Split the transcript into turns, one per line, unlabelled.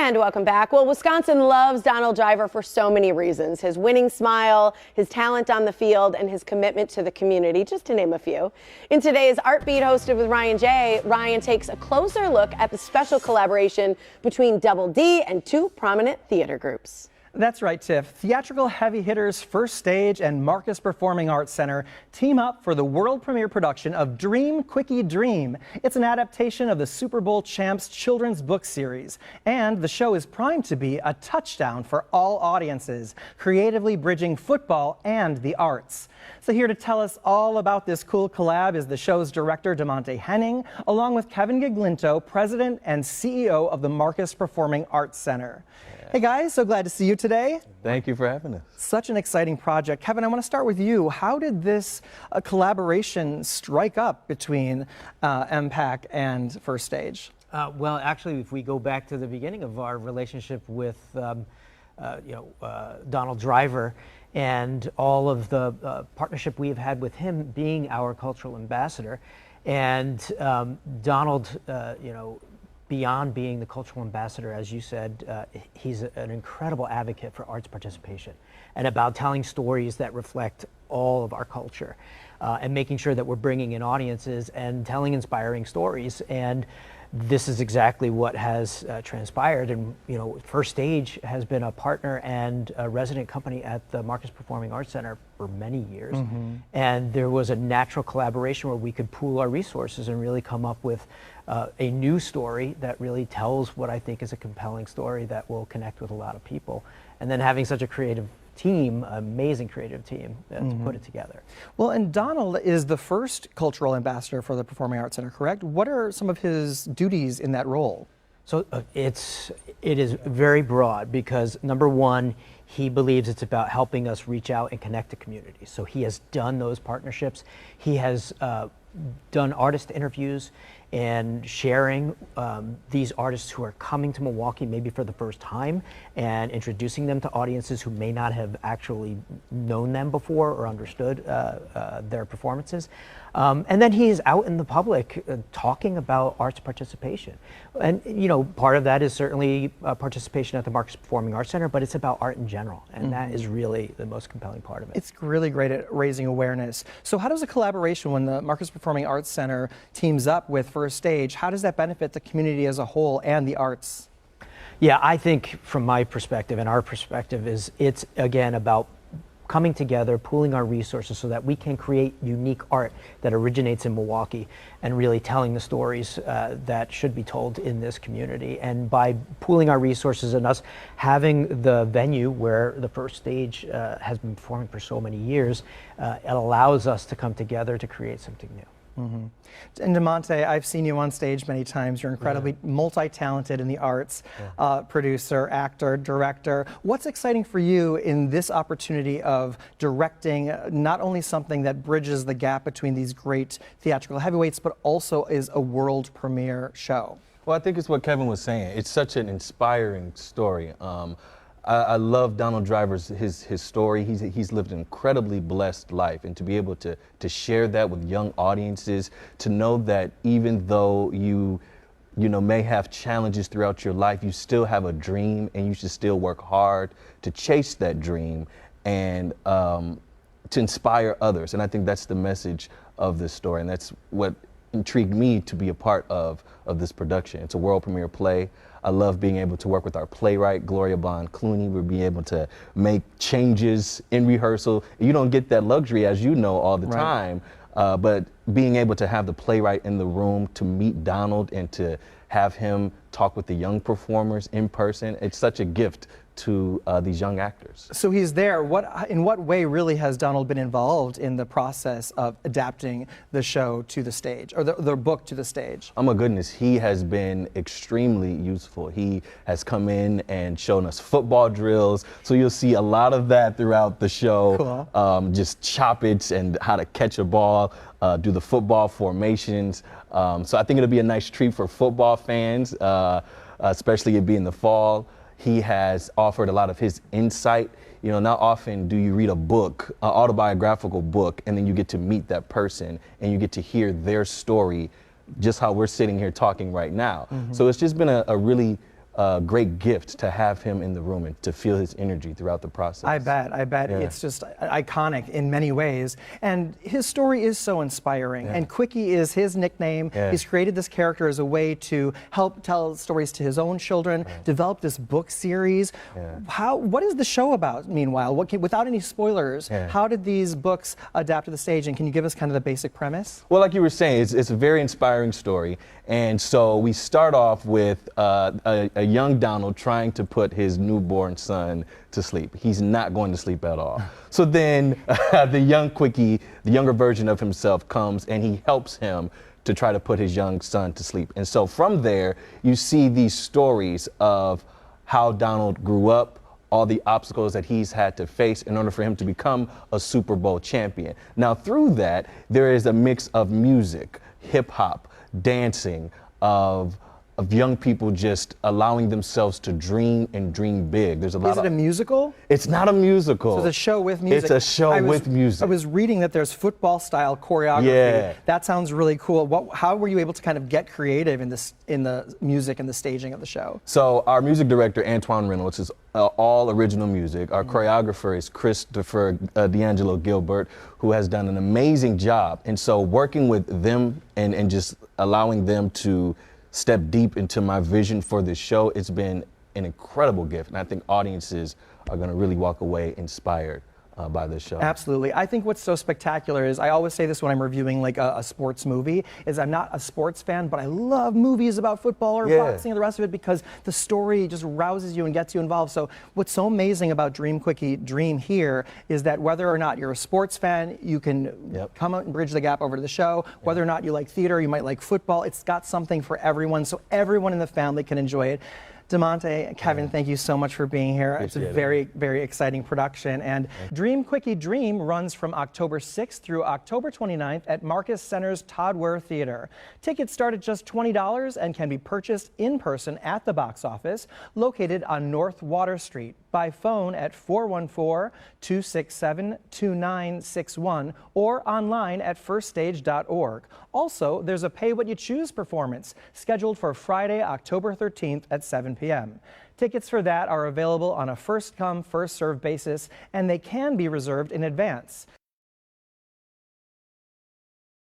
And welcome back. Well, Wisconsin loves Donald Driver for so many reasons. His winning smile, his talent on the field, and his commitment to the community, just to name a few. In today's Art Beat hosted with Ryan J., Ryan takes a closer look at the special collaboration between Double D and two prominent theater groups.
That's right, Tiff. Theatrical heavy hitters First Stage and Marcus Performing Arts Center team up for the world premiere production of Dream, Quickie, Dream. It's an adaptation of the Super Bowl champs children's book series. And the show is primed to be a touchdown for all audiences, creatively bridging football and the arts. So here to tell us all about this cool collab is the show's director, Dimonte Henning, along with Kevin Giglinto, president and CEO of the Marcus Performing Arts Center. Hey guys, so glad to see you today.
Thank you for having us.
Such an exciting project. Kevin, I want to start with you. How did this collaboration strike up between MPAC and First Stage?
Well, actually, if we go back to the beginning of our relationship with Donald Driver and all of the partnership we have had with him being our cultural ambassador, and Donald, beyond being the cultural ambassador, as you said, he's an incredible advocate for arts participation and about telling stories that reflect all of our culture and making sure that we're bringing in audiences and telling inspiring stories. And this is exactly what has transpired. And First Stage has been a partner and a resident company at the Marcus Performing Arts Center for many years. Mm-hmm. And there was a natural collaboration where we could pool our resources and really come up with a new story that really tells what I think is a compelling story that will connect with a lot of people. And then having such a creative team, amazing creative team, to put it together. Well,
and Donald is the first cultural ambassador for the Performing Arts Center, correct? What are some of his duties in that role?
So it is very broad because, number one, he believes it's about helping us reach out and connect to communities. So he has done those partnerships. He has done artist interviews and sharing these artists who are coming to Milwaukee maybe for the first time and introducing them to audiences who may not have actually known them before or understood their performances. And then he is out in the public talking about arts participation. And part of that is certainly participation at the Marcus Performing Arts Center, but it's about art in general. And that is really the most compelling part of it.
It's really great at raising awareness. So how does a collaboration when the Marcus Performing Arts Center teams up with First Stage, how does that benefit the community as a whole and the arts?
Yeah, I think from my perspective and our perspective it's again about coming together, pooling our resources so that we can create unique art that originates in Milwaukee and really telling the stories that should be told in this community. And by pooling our resources and us having the venue where the First Stage has been performing for so many years, it allows us to come together to create something new.
Mm-hmm. And Dimonte, I've seen you on stage many times. You're incredibly multi-talented in the arts, producer, actor, director. What's exciting for you in this opportunity of directing not only something that bridges the gap between these great theatrical heavyweights, but also is a world premiere show?
Well, I think it's what Kevin was saying. It's such an inspiring story. I love Donald Driver's his story. He's lived an incredibly blessed life, and to be able to share that with young audiences, to know that even though you may have challenges throughout your life, you still have a dream, and you should still work hard to chase that dream and to inspire others. And I think that's the message of this story, and that's what intrigued me to be a part of this production. It's a world premiere play. I love being able to work with our playwright, Gloria Bond Clooney. We're being able to make changes in rehearsal. You don't get that luxury, as you know, all the time, but being able to have the playwright in the room to meet Donald and to have him talk with the young performers in person, it's such a gift to these young actors.
So he's there. In what way really has Donald been involved in the process of adapting the show to the stage, or the book to the stage?
Oh my goodness, he has been extremely useful. He has come in and shown us football drills, so you'll see a lot of that throughout the show. Cool. Just chop it and how to catch a ball, do the football formations. So I think it'll be a nice treat for football fans, especially it being the fall. He has offered a lot of his insight. Not often do you read a book, an autobiographical book, and then you get to meet that person and you get to hear their story, just how we're sitting here talking right now. Mm-hmm. So it's just been a really great gift to have him in the room and to feel his energy throughout the process.
I bet.
Yeah.
It's just iconic in many ways. And his story is so inspiring.
Yeah.
And Quickie is his nickname.
Yeah.
He's created this character as a way to help tell stories to his own children, develop this book series.
Yeah.
What is the show about, meanwhile? Without any spoilers,
Yeah.
how did these books adapt to the stage? And can you give us kind of the basic premise?
Well, like you were saying, it's a very inspiring story. And so we start off with a young Donald trying to put his newborn son to sleep. He's not going to sleep at all. So then the young Quickie, the younger version of himself, comes and he helps him to try to put his young son to sleep. And so from there, you see these stories of how Donald grew up, all the obstacles that he's had to face in order for him to become a Super Bowl champion. Now, through that, there is a mix of music, hip hop, dancing, of young people just allowing themselves to dream and dream big. There's a lot.
Is it a musical?
It's not a musical.
So it's a show with music.
It's a show with music.
I was reading that there's football style choreography.
Yeah.
That sounds really cool. How were you able to kind of get creative in the music and the staging of the show?
So our music director, Antoine Reynolds, is all original music. Our choreographer is Christopher D'Angelo Gilbert, who has done an amazing job. And so working with them and just allowing them to step deep into my vision for this show, it's been an incredible gift. And I think audiences are going to really walk away inspired by this show.
Absolutely. I think what's so spectacular is, I always say this when I'm reviewing like a sports movie, is I'm not a sports fan, but I love movies about football or boxing and the rest of it because the story just rouses you and gets you involved. So what's so amazing about Dream Quickie Dream here is that whether or not you're a sports fan, you can come out and bridge the gap over to the show. Whether or not you like theater, you might like football, it's got something for everyone, so everyone in the family can enjoy it. Dimonte, Kevin, thank you so much for being here. It's a very, very exciting production. And Dream Quickie Dream runs from October 6th through October 29th at Marcus Center's Todd Wehr Theater. Tickets start at just $20 and can be purchased in person at the box office, located on North Water Street, by phone at 414-267-2961 or online at firststage.org. Also, there's a Pay What You Choose performance scheduled for Friday, October 13th at 7 p.m. Tickets for that are available on a first-come, first-served basis, and they can be reserved in advance.